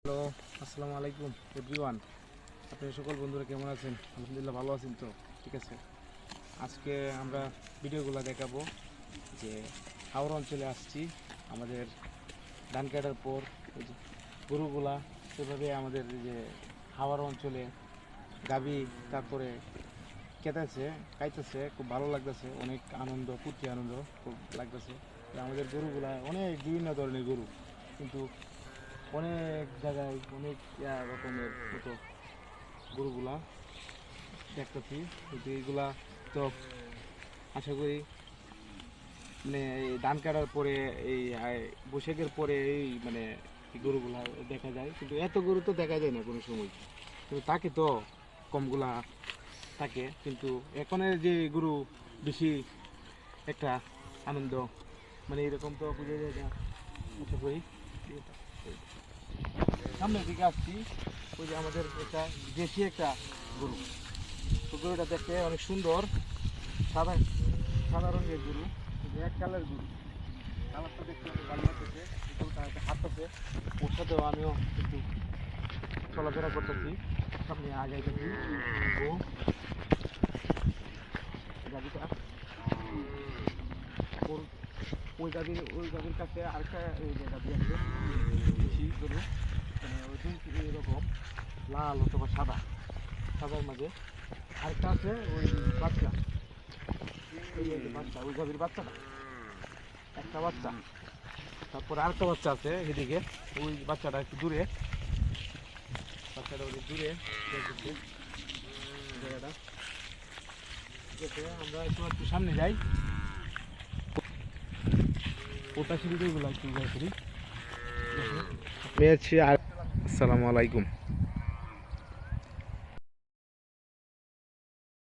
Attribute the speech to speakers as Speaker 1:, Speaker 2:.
Speaker 1: Hello, আসসালামু আলাইকুম everyone. আপনার সকল বন্ধুরা কেমন আছেন? আলহামদুলিল্লাহ ভালো আছেন তো? ঠিক আছে। আজকে আমরা ভিডিওগুলো দেখাবো যে হাওড় অঞ্চলে আসছি। আমাদের ধান কাটার পর ওই যে গরুগুলা সেভাবে আমাদের এই যে হাওড় অঞ্চলে গাভী তারপরে কেটেছে খাইতেছে, খুব ভালো লাগতেছে, অনেক আনন্দ ফুর্তি আনন্দ খুব লাগতেছে। আমাদের গরুগুলা অনেক বিভিন্ন ধরনের গরু, কিন্তু অনেক জায়গায় অনেক রকমের মতো গরুগুলা দেখতেছি। কিন্তু এইগুলা তো আশা করি মানে এই ধান কাটার পরে এই বৈশাখের পরে এই মানে এই গরুগুলা দেখা যায়, কিন্তু এত গরু তো দেখা যায় না কোনো সময়। কিন্তু তাকে তো কমগুলা থাকে, কিন্তু এখনের যে গরু বেশি একটা আনন্দ মানে এরকম তো বুঝে যায় না। আশা করি সামনের দিকে আসছি, ওই যে আমাদের একটা দেশি একটা গরু। তো গরুটা দেখতে অনেক সুন্দর, সাদা সাদা রঙের গরু, এক কালার গরু। কালারটা দেখতে অনেক ভালো লাগতেছে। গরুটা একটা হাঁটতেছে, ওর সাথেও আমিও একটু চলাফেরা করতেছি, সামনে আগাইতেছি। ও গাড়িটা ওর ওই গাড়ির কাছে আরেকটা এই যে গাড়ি আছে বেশি গরু, মানে ওই এরকম লাল অথবা সাদা, সাদার মাঝে আরেকটা আছে ওই বাচ্চা, ওই যে বাচ্চা ওই গাভীর বাচ্চাটা একটা বাচ্চা। তারপরে আরেকটা বাচ্চা আছে এদিকে, ওই বাচ্চাটা একটু দূরে, বাচ্চাটা ওই দূরে দেখতেছে জায়গাটা। ঠিক আছে, আমরা একটু সামনে যাই, ওটা সিঁড়িগুলো একটু যাই করি। আসসালামু আলাইকুম।